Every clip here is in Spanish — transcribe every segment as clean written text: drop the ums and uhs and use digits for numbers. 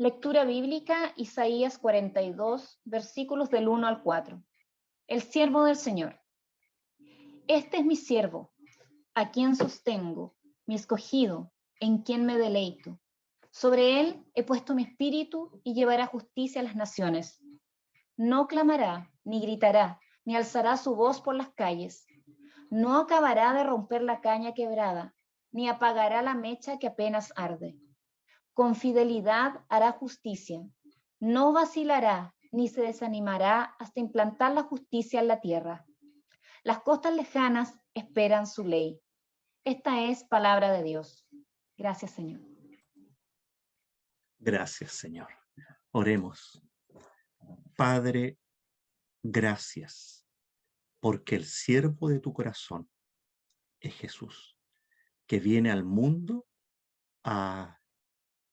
Lectura bíblica, Isaías 42, versículos del 1 al 4. El siervo del Señor. Este es mi siervo, a quien sostengo, mi escogido, en quien me deleito. Sobre él he puesto mi espíritu y llevará justicia a las naciones. No clamará, ni gritará, ni alzará su voz por las calles. No acabará de romper la caña quebrada, ni apagará la mecha que apenas arde. Con fidelidad hará justicia. No vacilará ni se desanimará hasta implantar la justicia en la tierra. Las costas lejanas esperan su ley. Esta es palabra de Dios. Gracias, Señor. Gracias, Señor. Oremos. Padre, gracias, porque el siervo de tu corazón es Jesús, que viene al mundo a,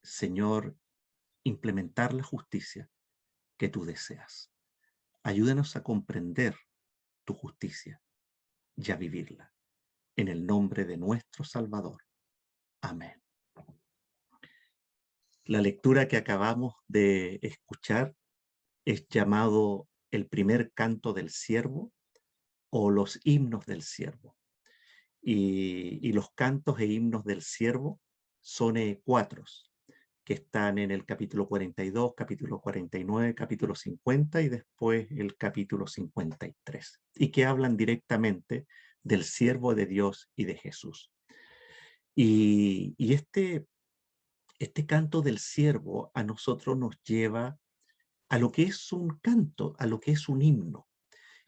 Señor, implementar la justicia que tú deseas. Ayúdanos a comprender tu justicia y a vivirla. En el nombre de nuestro Salvador. Amén. La lectura que acabamos de escuchar es llamado el primer canto del siervo o los himnos del siervo. Y los cantos e himnos del siervo son cuatros, que están en el capítulo 42, capítulo 49, capítulo 50 y después el capítulo 53, y que hablan directamente del siervo de Dios y de Jesús. Y este canto del siervo a nosotros nos lleva a lo que es un canto, a lo que es un himno,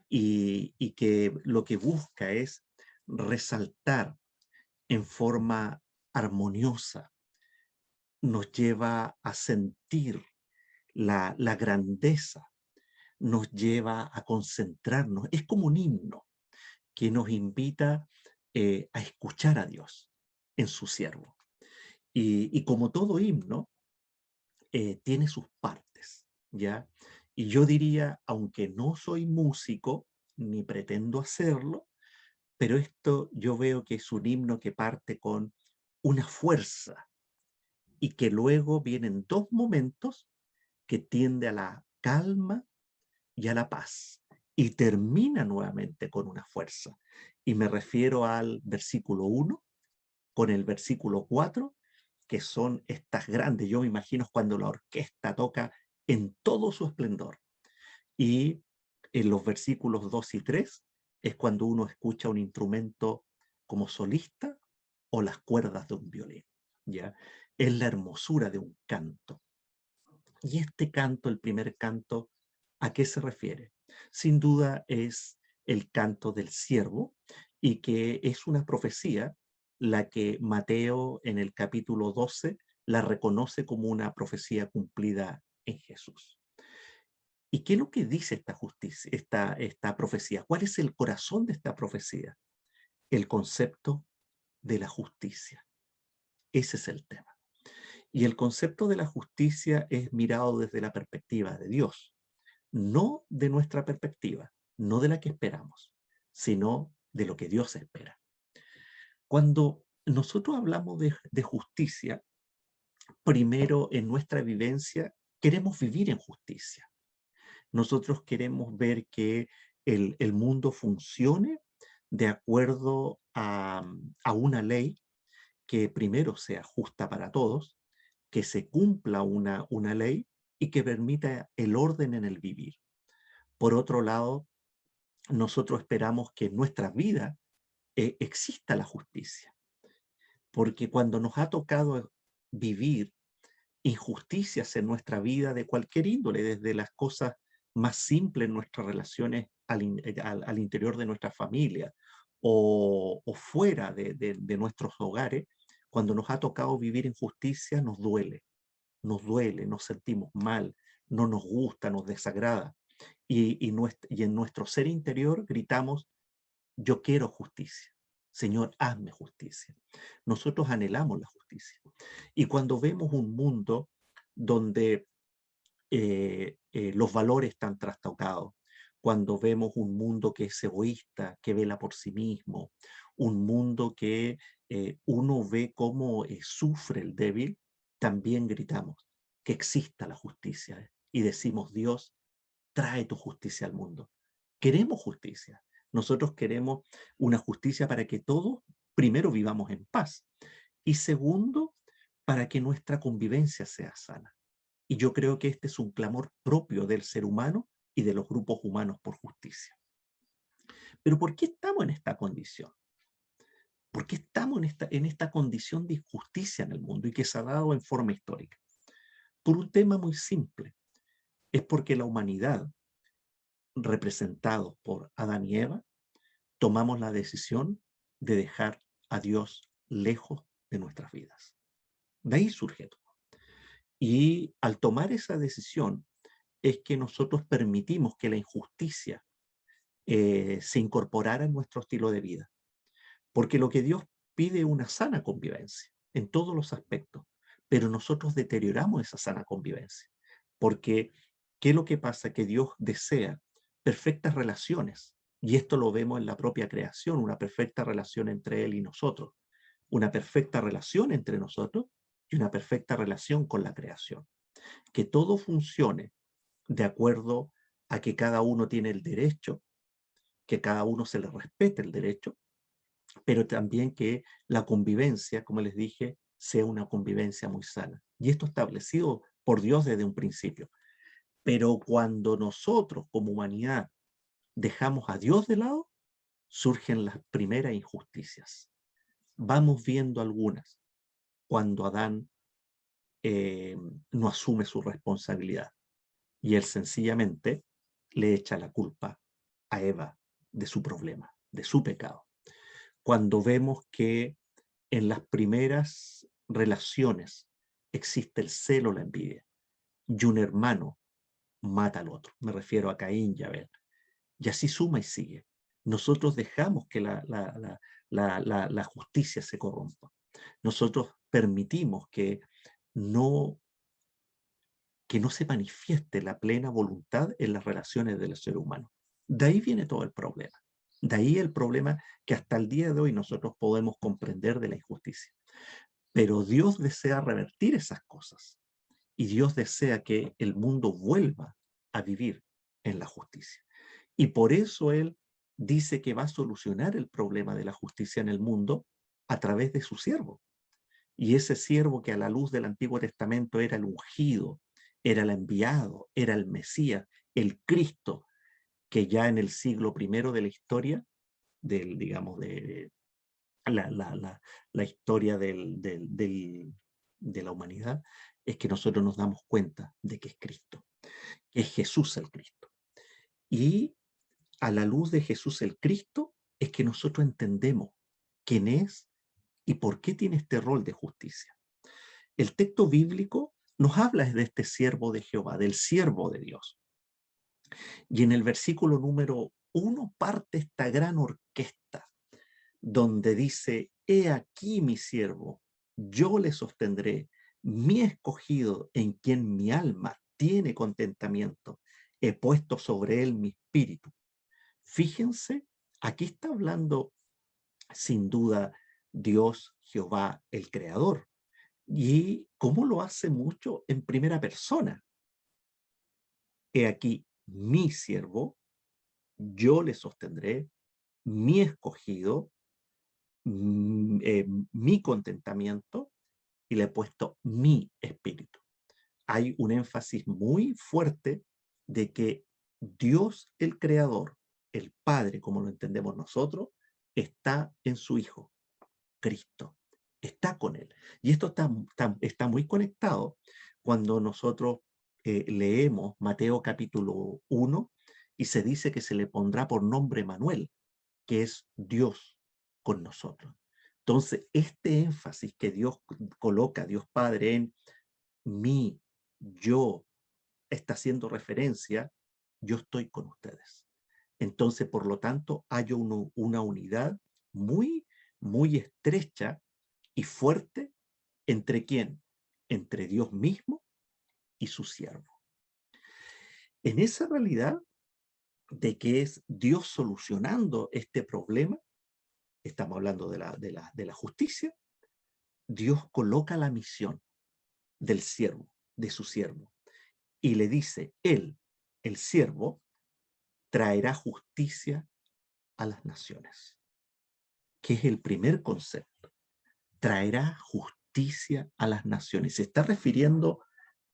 y que lo que busca es resaltar en forma armoniosa, nos lleva a sentir la grandeza, nos lleva a concentrarnos. Es como un himno que nos invita a escuchar a Dios en su siervo. Y como todo himno, tiene sus partes, ¿ya? Y yo diría, aunque no soy músico, ni pretendo hacerlo, pero esto yo veo que es un himno que parte con una fuerza y que luego vienen dos momentos que tiende a la calma y a la paz y termina nuevamente con una fuerza. Y me refiero al versículo 1 con el versículo 4, que son estas grandes, yo me imagino cuando la orquesta toca en todo su esplendor. Y en los versículos 2 y 3 es cuando uno escucha un instrumento como solista o las cuerdas de un violín, ¿ya? Es la hermosura de un canto. Y este canto, el primer canto, ¿a qué se refiere? Sin duda es el canto del siervo, y que es una profecía la que Mateo en el capítulo 12 la reconoce como una profecía cumplida en Jesús. ¿Y qué es lo que dice esta justicia, esta profecía? ¿Cuál es el corazón de esta profecía? El concepto de la justicia. Ese es el tema. Y el concepto de la justicia es mirado desde la perspectiva de Dios, no de nuestra perspectiva, no de la que esperamos, sino de lo que Dios espera. Cuando nosotros hablamos de justicia, primero en nuestra vivencia queremos vivir en justicia. Nosotros queremos ver que el mundo funcione de acuerdo a una ley que primero sea justa para todos, que se cumpla una ley y que permita el orden en el vivir. Por otro lado, nosotros esperamos que en nuestra vida exista la justicia, porque cuando nos ha tocado vivir injusticias en nuestra vida de cualquier índole, desde las cosas más simples, nuestras relaciones al interior de nuestra familia o fuera de nuestros hogares, cuando nos ha tocado vivir injusticia nos duele, nos sentimos mal, no nos gusta, nos desagrada. Y en nuestro ser interior gritamos, yo quiero justicia. Señor, hazme justicia. Nosotros anhelamos la justicia. Y cuando vemos un mundo donde los valores están trastocados, cuando vemos un mundo que es egoísta, que vela por sí mismo, un mundo que uno ve cómo sufre el débil, también gritamos, que exista la justicia y decimos, Dios, trae tu justicia al mundo. Queremos justicia. Nosotros queremos una justicia para que todos, primero, vivamos en paz y segundo, para que nuestra convivencia sea sana. Y yo creo que este es un clamor propio del ser humano y de los grupos humanos por justicia. Pero ¿por qué estamos en esta condición? ¿Por qué estamos en esta condición de injusticia en el mundo y que se ha dado en forma histórica? Por un tema muy simple. Es porque la humanidad, representados por Adán y Eva, tomamos la decisión de dejar a Dios lejos de nuestras vidas. De ahí surge todo. Y al tomar esa decisión es que nosotros permitimos que la injusticia se incorporara en nuestro estilo de vida. Porque lo que Dios pide es una sana convivencia en todos los aspectos, pero nosotros deterioramos esa sana convivencia. Porque, ¿qué es lo que pasa? Que Dios desea perfectas relaciones, y esto lo vemos en la propia creación, una perfecta relación entre Él y nosotros, una perfecta relación entre nosotros y una perfecta relación con la creación. Que todo funcione de acuerdo a que cada uno tiene el derecho, que cada uno se le respete el derecho, pero también que la convivencia, como les dije, sea una convivencia muy sana. Y esto establecido por Dios desde un principio. Pero cuando nosotros como humanidad dejamos a Dios de lado, surgen las primeras injusticias. Vamos viendo algunas. Cuando Adán no asume su responsabilidad y él sencillamente le echa la culpa a Eva de su problema, de su pecado. Cuando vemos que en las primeras relaciones existe el celo, la envidia, y un hermano mata al otro. Me refiero a Caín y Abel. Y así suma y sigue. Nosotros dejamos que la justicia se corrompa. Nosotros permitimos que no se manifieste la plena voluntad en las relaciones del ser humano. De ahí viene todo el problema. De ahí el problema que hasta el día de hoy nosotros podemos comprender de la injusticia. Pero Dios desea revertir esas cosas y Dios desea que el mundo vuelva a vivir en la justicia. Y por eso Él dice que va a solucionar el problema de la justicia en el mundo a través de su siervo. Y ese siervo que a la luz del Antiguo Testamento era el ungido, era el enviado, era el Mesías, el Cristo, que ya en el siglo I de la historia, digamos, de la historia de la humanidad, es que nosotros nos damos cuenta de que es Cristo, que es Jesús el Cristo. Y a la luz de Jesús el Cristo es que nosotros entendemos quién es y por qué tiene este rol de justicia. El texto bíblico nos habla de este siervo de Jehová, del siervo de Dios. Y en el versículo número 1 parte esta gran orquesta donde dice, he aquí mi siervo, yo le sostendré, mi escogido en quien mi alma tiene contentamiento, he puesto sobre él mi espíritu. Fíjense, aquí está hablando sin duda Dios, Jehová, el Creador. Y cómo lo hace mucho en primera persona. He aquí mi siervo, yo le sostendré, mi escogido, mi contentamiento, y le he puesto mi espíritu. Hay un énfasis muy fuerte de que Dios, el Creador, el Padre, como lo entendemos nosotros, está en su Hijo, Cristo, está con Él. Y esto está muy conectado cuando nosotros leemos Mateo capítulo 1 y se dice que se le pondrá por nombre Manuel, que es Dios con nosotros. Entonces, este énfasis que Dios coloca, Dios Padre, en mí, yo, está haciendo referencia, yo estoy con ustedes. Entonces, por lo tanto, hay una unidad muy, muy estrecha y fuerte entre quién? Entre Dios mismo y su siervo. En esa realidad de que es Dios solucionando este problema, estamos hablando de la justicia, Dios coloca la misión del siervo. de su siervo. Y le dice, él, el siervo, traerá justicia a las naciones, que es el primer concepto. Traerá justicia a las naciones. Se está refiriendo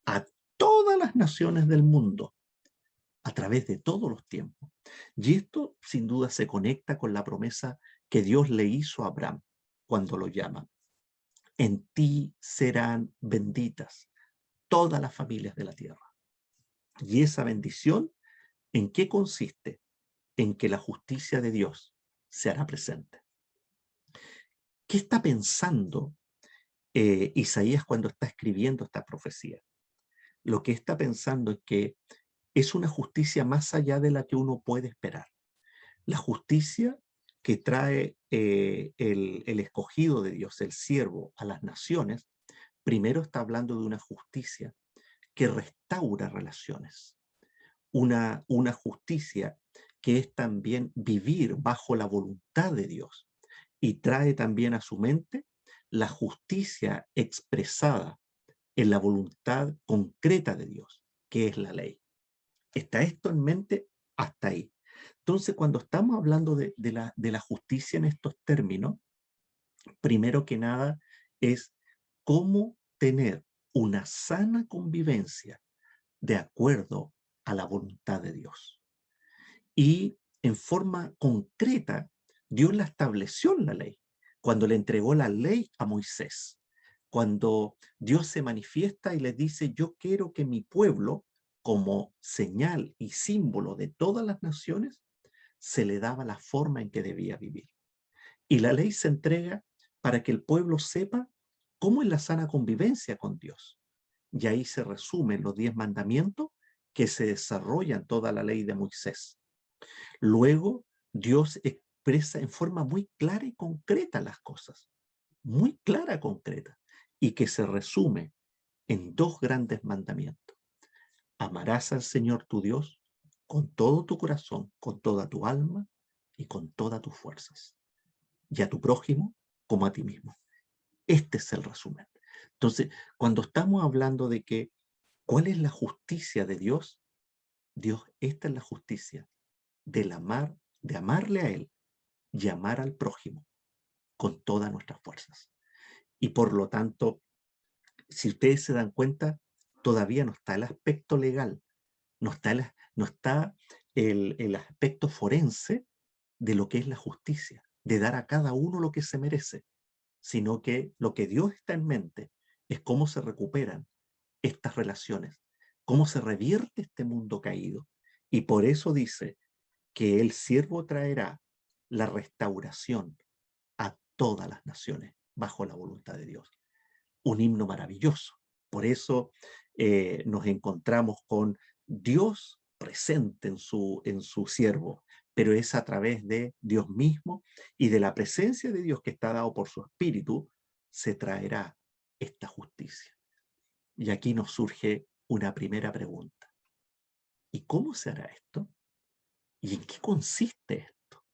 a todas las naciones del mundo, a través de todos los tiempos. Y esto sin duda se conecta con la promesa que Dios le hizo a Abraham cuando lo llama. En ti serán benditas todas las familias de la tierra. Y esa bendición, ¿en qué consiste? En que la justicia de Dios se hará presente. ¿Qué está pensando Isaías cuando está escribiendo esta profecía? Lo que está pensando es que es una justicia más allá de la que uno puede esperar. La justicia que trae el escogido de Dios, el siervo, a las naciones, primero está hablando de una justicia que restaura relaciones. Una justicia que es también vivir bajo la voluntad de Dios y trae también a su mente la justicia expresada en la voluntad concreta de Dios, que es la ley. ¿Está esto en mente? Hasta ahí. Entonces, cuando estamos hablando de la justicia en estos términos, primero que nada es cómo tener una sana convivencia de acuerdo a la voluntad de Dios. Y en forma concreta, Dios la estableció en la ley, cuando le entregó la ley a Moisés, cuando Dios se manifiesta y le dice, yo quiero que mi pueblo, como señal y símbolo de todas las naciones, se le daba la forma en que debía vivir. Y la ley se entrega para que el pueblo sepa cómo es la sana convivencia con Dios. Y ahí se resumen los 10 mandamientos que se desarrollan toda la ley de Moisés. Luego, Dios expresa en forma muy clara y concreta las cosas, muy clara, concreta, y que se resume en 2 grandes mandamientos. Amarás al Señor tu Dios con todo tu corazón, con toda tu alma y con todas tus fuerzas, y a tu prójimo como a ti mismo. Este es el resumen. Entonces, cuando estamos hablando de que, ¿cuál es la justicia de Dios? Dios, esta es la justicia de amarle a Él y amar al prójimo con todas nuestras fuerzas. Y por lo tanto, si ustedes se dan cuenta, todavía no está el aspecto legal, no está el aspecto forense de lo que es la justicia, de dar a cada uno lo que se merece, sino que lo que Dios está en mente es cómo se recuperan estas relaciones, cómo se revierte este mundo caído. Y por eso dice que el siervo traerá la restauración a todas las naciones bajo la voluntad de Dios. Un himno maravilloso. Por eso nos encontramos con Dios presente en su siervo, pero es a través de Dios mismo y de la presencia de Dios que está dado por su Espíritu, se traerá esta justicia. Y aquí nos surge una primera pregunta. ¿Y cómo se hará esto? ¿Y en qué consiste esto?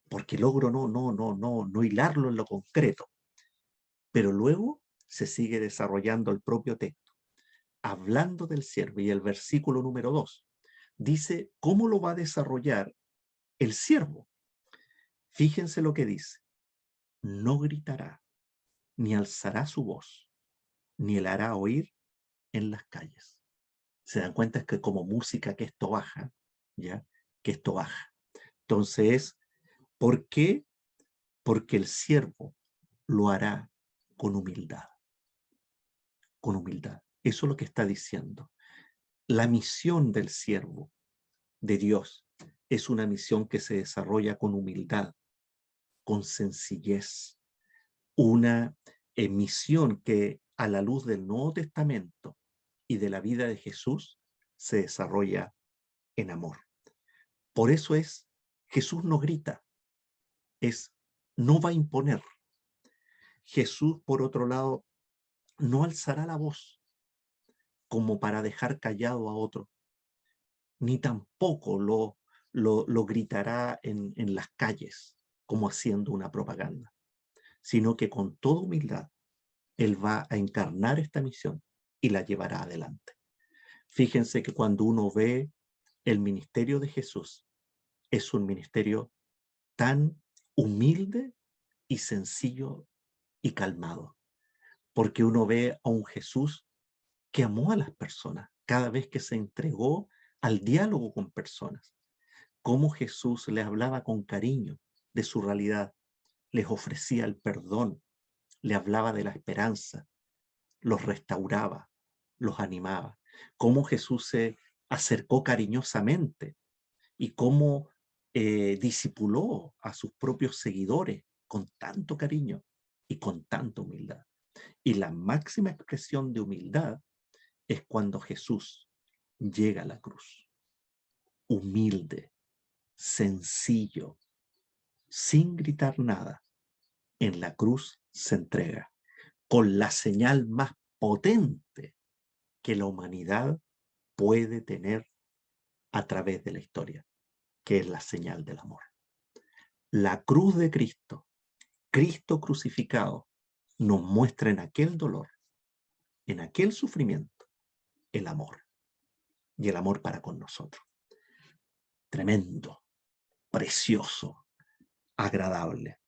Porque logro no hilarlo en lo concreto. Pero luego se sigue desarrollando el propio texto, hablando del siervo, y el versículo número 2 dice cómo lo va a desarrollar el siervo. Fíjense lo que dice: no gritará, ni alzará su voz, ni la hará oír en las calles. Se dan cuenta es que como música que esto baja, ¿ya? Que esto baja. Entonces, ¿por qué? Porque el siervo lo hará con humildad. Con humildad. Eso es lo que está diciendo. La misión del siervo de Dios es una misión que se desarrolla con humildad, con sencillez. Una misión que a la luz del Nuevo Testamento y de la vida de Jesús se desarrolla en amor. Por eso Jesús no grita, no va a imponer. Jesús, por otro lado, no alzará la voz como para dejar callado a otro, ni tampoco lo gritará en las calles como haciendo una propaganda, sino que con toda humildad Él va a encarnar esta misión y la llevará adelante. Fíjense que cuando uno ve el ministerio de Jesús, es un ministerio tan humilde y sencillo y calmado, porque uno ve a un Jesús que amó a las personas cada vez que se entregó al diálogo con personas, cómo Jesús les hablaba con cariño de su realidad, les ofrecía el perdón, le hablaba de la esperanza, los restauraba, los animaba, cómo Jesús se acercó cariñosamente y cómo discipuló a sus propios seguidores con tanto cariño y con tanta humildad. Y la máxima expresión de humildad es cuando Jesús llega a la cruz, humilde, sencillo, sin gritar nada. En la cruz se entrega con la señal más potente que la humanidad puede tener a través de la historia, que es la señal del amor. La cruz de Cristo, Cristo crucificado, nos muestra en aquel dolor, en aquel sufrimiento, el amor, y el amor para con nosotros. Tremendo, precioso, agradable.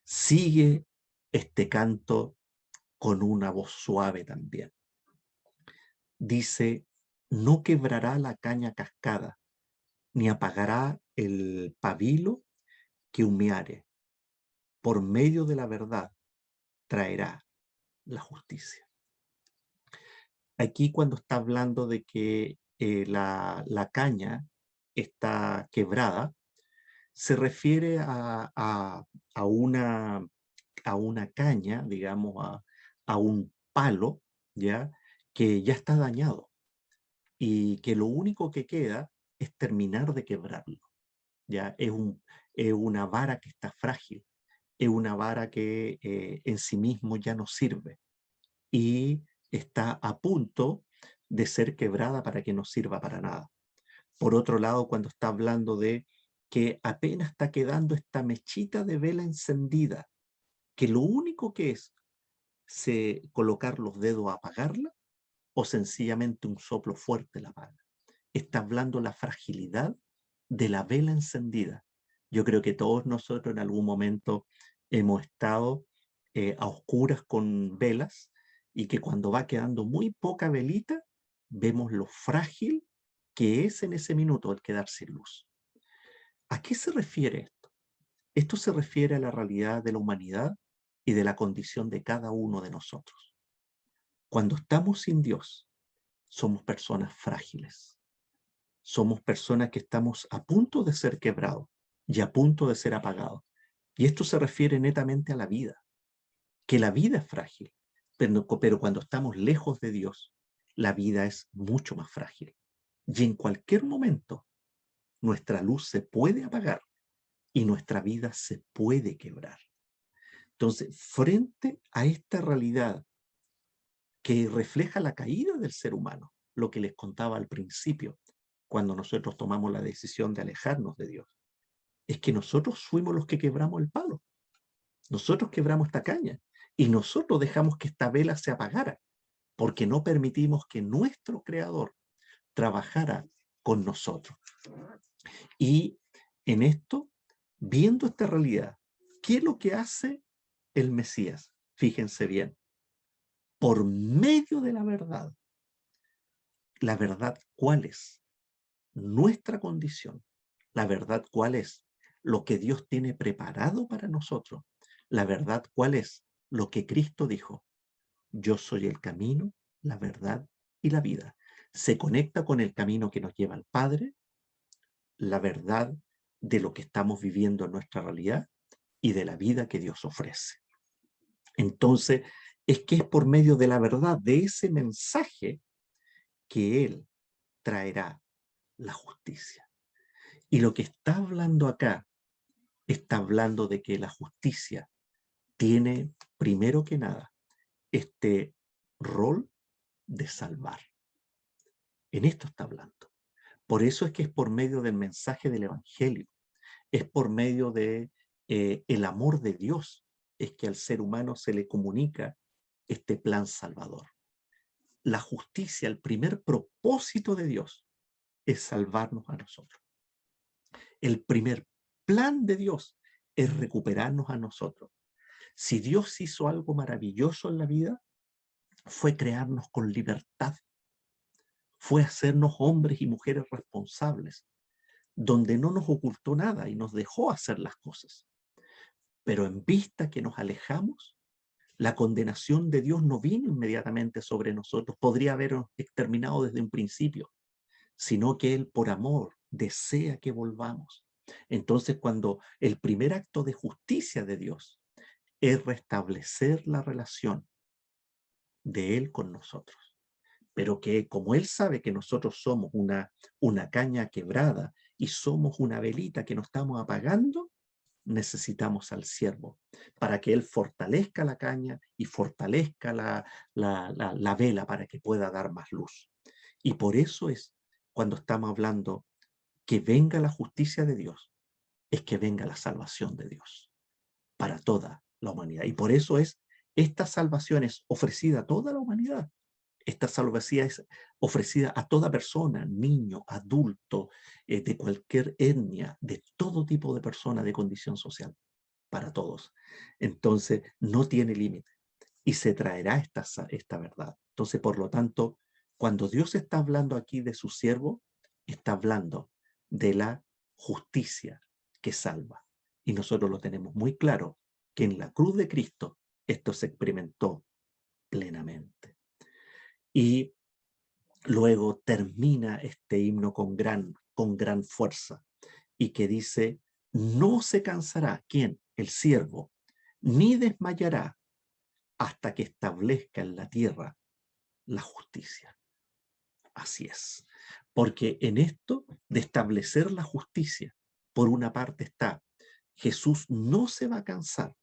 Sigue este canto con una voz suave también. Dice, no quebrará la caña cascada, ni apagará el pabilo que humeare. Por medio de la verdad traerá la justicia. Aquí cuando está hablando de que la caña está quebrada, se refiere a una caña, digamos, a un palo, ¿ya? Que ya está dañado y que lo único que queda es terminar de quebrarlo, ¿ya? Es una vara que está frágil, es una vara que en sí mismo ya no sirve y está a punto de ser quebrada para que no sirva para nada. Por otro lado, cuando está hablando de que apenas está quedando esta mechita de vela encendida, que lo único que es colocar los dedos a apagarla o sencillamente un soplo fuerte la apaga. Está hablando la fragilidad de la vela encendida. Yo creo que todos nosotros en algún momento hemos estado a oscuras con velas y que cuando va quedando muy poca velita, vemos lo frágil que es en ese minuto el quedar sin luz. ¿A qué se refiere esto? Esto se refiere a la realidad de la humanidad y de la condición de cada uno de nosotros. Cuando estamos sin Dios, somos personas frágiles. Somos personas que estamos a punto de ser quebrados y a punto de ser apagados. Y esto se refiere netamente a la vida, que la vida es frágil, pero cuando estamos lejos de Dios, la vida es mucho más frágil. Y en cualquier momento, nuestra luz se puede apagar y nuestra vida se puede quebrar. Entonces, frente a esta realidad que refleja la caída del ser humano, lo que les contaba al principio, cuando nosotros tomamos la decisión de alejarnos de Dios, es que nosotros fuimos los que quebramos el palo, nosotros quebramos esta caña y nosotros dejamos que esta vela se apagara, porque no permitimos que nuestro Creador trabajara con nosotros. Y en esto, viendo esta realidad, ¿qué es lo que hace el Mesías? Fíjense bien, por medio de la verdad. ¿La verdad cuál es? Nuestra condición. ¿La verdad cuál es? Lo que Dios tiene preparado para nosotros. ¿La verdad cuál es? Lo que Cristo dijo. Yo soy el camino, la verdad y la vida. Se conecta con el camino que nos lleva al Padre, la verdad de lo que estamos viviendo en nuestra realidad y de la vida que Dios ofrece. Entonces, es que es por medio de la verdad, de ese mensaje, que Él traerá la justicia. Y lo que está hablando acá, está hablando de que la justicia tiene, primero que nada, este rol de salvar. En esto está hablando. Por eso es que es por medio del mensaje del Evangelio, es por medio de el amor de Dios, es que al ser humano se le comunica este plan salvador. la justicia, el primer propósito de Dios es salvarnos a nosotros. El primer plan de Dios es recuperarnos a nosotros. Si Dios hizo algo maravilloso en la vida, fue crearnos con libertad, fue hacernos hombres y mujeres responsables, donde no nos ocultó nada y nos dejó hacer las cosas. Pero en vista que nos alejamos, la condenación de Dios no vino inmediatamente sobre nosotros, podría habernos exterminado desde un principio, sino que Él por amor desea que volvamos. Entonces, cuando el primer acto de justicia de Dios es restablecer la relación de Él con nosotros, pero que como Él sabe que nosotros somos una caña quebrada y somos una velita que no estamos apagando, necesitamos al siervo para que Él fortalezca la caña y fortalezca la vela para que pueda dar más luz. Y por eso es cuando estamos hablando que venga la justicia de Dios, es que venga la salvación de Dios para toda la humanidad. Y por eso es, esta salvación es ofrecida a toda la humanidad. Esta salvación es ofrecida a toda persona, niño, adulto, de cualquier etnia, de todo tipo de persona de condición social, para todos. Entonces, no tiene límite y se traerá esta verdad. Entonces, por lo tanto, cuando Dios está hablando aquí de su siervo, está hablando de la justicia que salva. Y nosotros lo tenemos muy claro, que en la cruz de Cristo esto se experimentó plenamente. Y luego termina este himno con gran fuerza y que dice, no se cansará, ¿quién? El siervo, ni desmayará hasta que establezca en la tierra la justicia. Así es, porque en esto de establecer la justicia, por una parte está, Jesús no se va a cansar,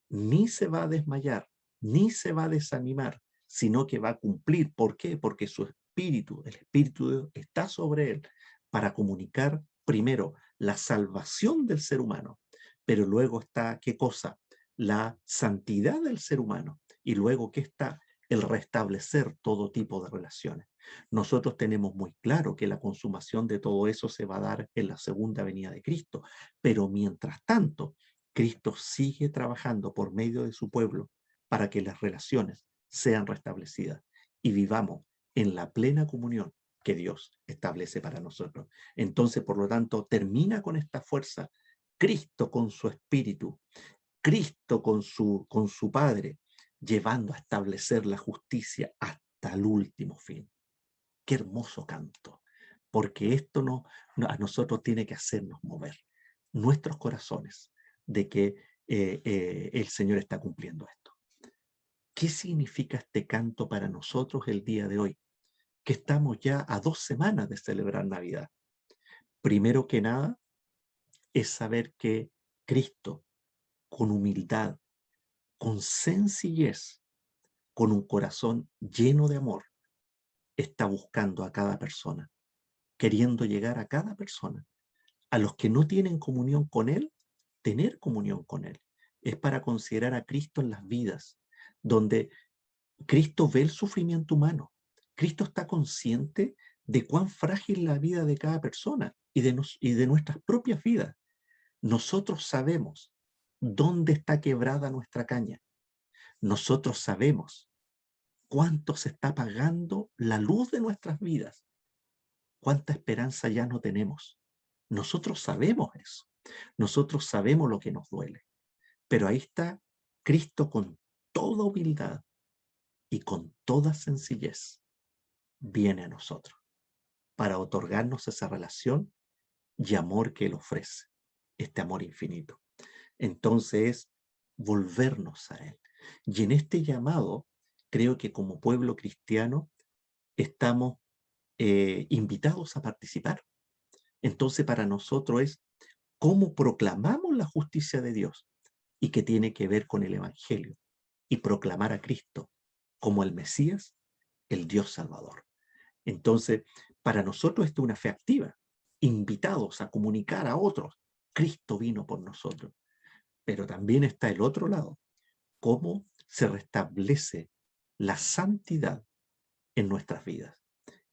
ni se va a desmayar, ni se va a desanimar, sino que va a cumplir. ¿Por qué? Porque su espíritu, el espíritu de Dios, está sobre él para comunicar primero la salvación del ser humano, pero luego está, ¿qué cosa? La santidad del ser humano. Y luego, ¿qué está? El restablecer todo tipo de relaciones. Nosotros tenemos muy claro que la consumación de todo eso se va a dar en la segunda venida de Cristo, pero mientras tanto, Cristo sigue trabajando por medio de su pueblo para que las relaciones sean restablecidas y vivamos en la plena comunión que Dios establece para nosotros. Entonces, por lo tanto, termina con esta fuerza Cristo con su espíritu, Cristo con su Padre, llevando a establecer la justicia hasta el último fin. Qué hermoso canto, porque esto a nosotros tiene que hacernos mover nuestros corazones de que el Señor está cumpliendo esto. ¿Qué significa este canto para nosotros el día de hoy? Que estamos ya a 2 semanas de celebrar Navidad. Primero que nada, es saber que Cristo, con humildad, con sencillez, con un corazón lleno de amor, está buscando a cada persona, queriendo llegar a cada persona. A los que no tienen comunión con Él, tener comunión con Él. Es para considerar a Cristo en las vidas, donde Cristo ve el sufrimiento humano. Cristo está consciente de cuán frágil es la vida de cada persona y de nuestras propias vidas. Nosotros sabemos dónde está quebrada nuestra caña. Nosotros sabemos cuánto se está apagando la luz de nuestras vidas, cuánta esperanza ya no tenemos. Nosotros sabemos eso. Nosotros sabemos lo que nos duele. Pero ahí está Cristo con toda humildad y con toda sencillez. Viene a nosotros para otorgarnos esa relación y amor que Él ofrece, este amor infinito. Entonces, volvernos a Él. Y en este llamado, creo que como pueblo cristiano estamos invitados a participar. Entonces, para nosotros es cómo proclamamos la justicia de Dios y que tiene que ver con el Evangelio y proclamar a Cristo como el Mesías, el Dios Salvador. Entonces, para nosotros esto es una fe activa, invitados a comunicar a otros. Cristo vino por nosotros. Pero también está el otro lado, cómo se restablece la santidad en nuestras vidas.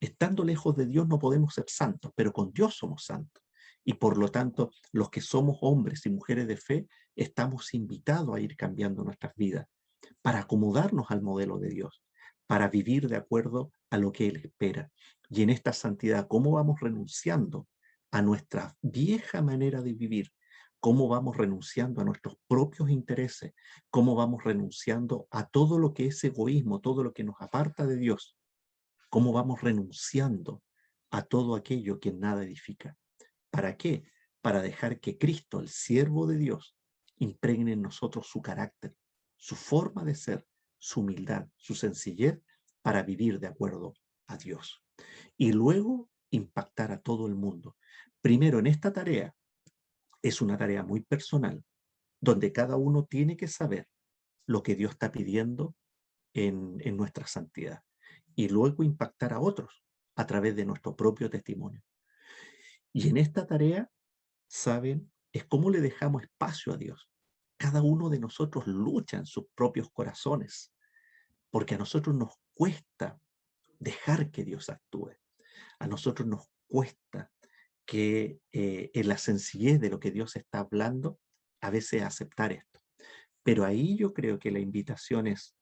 Estando lejos de Dios no podemos ser santos, pero con Dios somos santos. Y por lo tanto, los que somos hombres y mujeres de fe, estamos invitados a ir cambiando nuestras vidas para acomodarnos al modelo de Dios, para vivir de acuerdo a lo que Él espera. Y en esta santidad, ¿cómo vamos renunciando a nuestra vieja manera de vivir? ¿Cómo vamos renunciando a nuestros propios intereses? ¿Cómo vamos renunciando a todo lo que es egoísmo, todo lo que nos aparta de Dios? ¿Cómo vamos renunciando a todo aquello que nada edifica? ¿Para qué? Para dejar que Cristo, el siervo de Dios, impregne en nosotros su carácter, su forma de ser, su humildad, su sencillez, para vivir de acuerdo a Dios. Y luego impactar a todo el mundo. Primero, en esta tarea, es una tarea muy personal, donde cada uno tiene que saber lo que Dios está pidiendo en nuestra santidad. Y luego impactar a otros a través de nuestro propio testimonio. Y en esta tarea, ¿saben? Es cómo le dejamos espacio a Dios. Cada uno de nosotros lucha en sus propios corazones, porque a nosotros nos cuesta dejar que Dios actúe. A nosotros nos cuesta que en la sencillez de lo que Dios está hablando, a veces aceptar esto. Pero ahí yo creo que la invitación es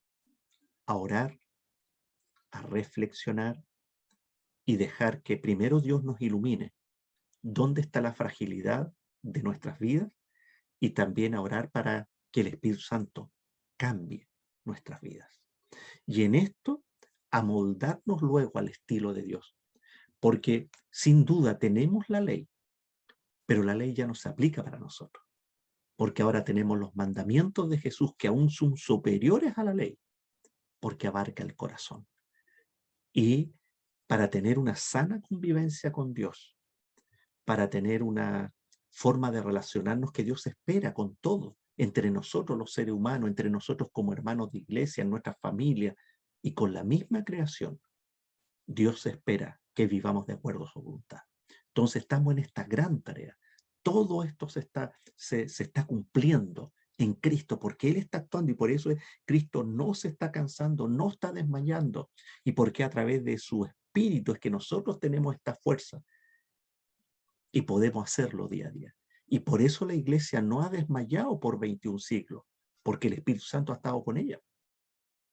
a orar, a reflexionar y dejar que primero Dios nos ilumine dónde está la fragilidad de nuestras vidas y también a orar para que el Espíritu Santo cambie nuestras vidas. Y en esto, amoldarnos luego al estilo de Dios. Porque sin duda tenemos la ley, pero la ley ya no se aplica para nosotros. Porque ahora tenemos los mandamientos de Jesús que aún son superiores a la ley, porque abarca el corazón. Y para tener una sana convivencia con Dios, para tener una forma de relacionarnos que Dios espera con todos, entre nosotros los seres humanos, entre nosotros como hermanos de iglesia, en nuestras familias y con la misma creación, Dios espera que vivamos de acuerdo a su voluntad. Entonces estamos en esta gran tarea. Todo esto se está cumpliendo en Cristo, porque Él está actuando y por eso Cristo no se está cansando, no está desmayando, y porque a través de su Espíritu es que nosotros tenemos esta fuerza y podemos hacerlo día a día. Y por eso la iglesia no ha desmayado por 21 siglos, porque el Espíritu Santo ha estado con ella.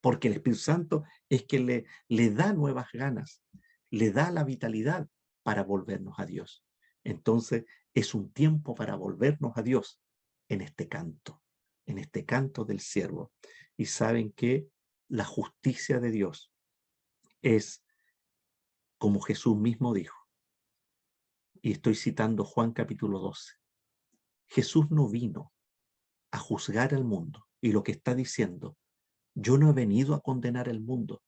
Porque el Espíritu Santo es que le da nuevas ganas, le da la vitalidad para volvernos a Dios. Entonces es un tiempo para volvernos a Dios en este canto del siervo. Y saben que la justicia de Dios es, como Jesús mismo dijo, y estoy citando Juan capítulo 12, Jesús no vino a juzgar al mundo, y lo que está diciendo, yo no he venido a condenar el mundo.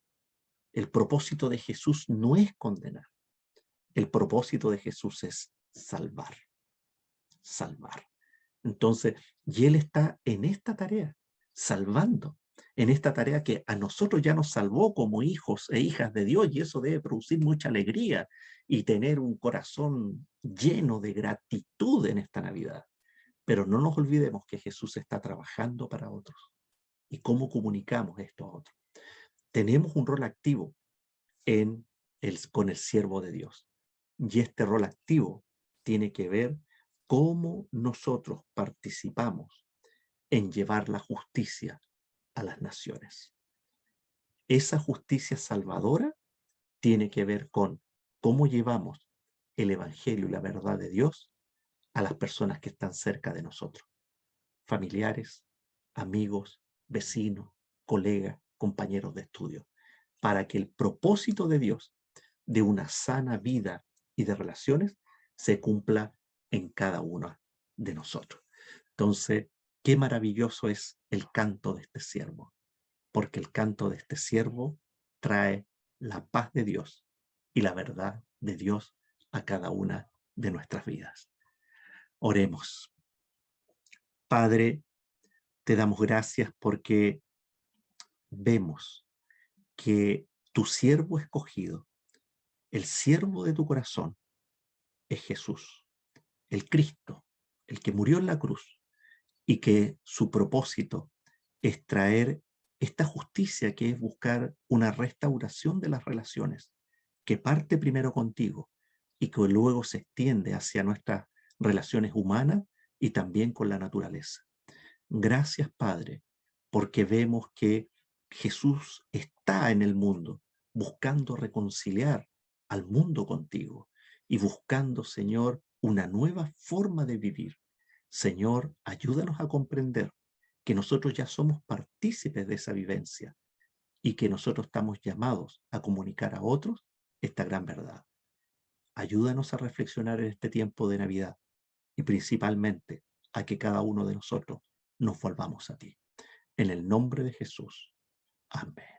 El propósito de Jesús no es condenar. El propósito de Jesús es salvar. Salvar. Entonces, y Él está en esta tarea, salvando, en esta tarea que a nosotros ya nos salvó como hijos e hijas de Dios, y eso debe producir mucha alegría y tener un corazón lleno de gratitud en esta Navidad. Pero no nos olvidemos que Jesús está trabajando para otros. ¿Y cómo comunicamos esto a otros? Tenemos un rol activo con el siervo de Dios. Y este rol activo tiene que ver cómo nosotros participamos en llevar la justicia a las naciones. Esa justicia salvadora tiene que ver con cómo llevamos el evangelio y la verdad de Dios a las personas que están cerca de nosotros. Familiares, amigos, vecinos, colegas, compañeros de estudio, para que el propósito de Dios de una sana vida y de relaciones se cumpla en cada uno de nosotros. Entonces, qué maravilloso es el canto de este siervo, porque el canto de este siervo trae la paz de Dios y la verdad de Dios a cada una de nuestras vidas. Oremos. Padre, te damos gracias porque vemos que tu siervo escogido, el siervo de tu corazón, es Jesús, el Cristo, el que murió en la cruz y que su propósito es traer esta justicia que es buscar una restauración de las relaciones, que parte primero contigo y que luego se extiende hacia nuestras relaciones humanas y también con la naturaleza. Gracias, Padre, porque vemos que Jesús está en el mundo buscando reconciliar al mundo contigo y buscando, Señor, una nueva forma de vivir. Señor, ayúdanos a comprender que nosotros ya somos partícipes de esa vivencia y que nosotros estamos llamados a comunicar a otros esta gran verdad. Ayúdanos a reflexionar en este tiempo de Navidad y principalmente a que cada uno de nosotros nos volvamos a ti. En el nombre de Jesús. Amén.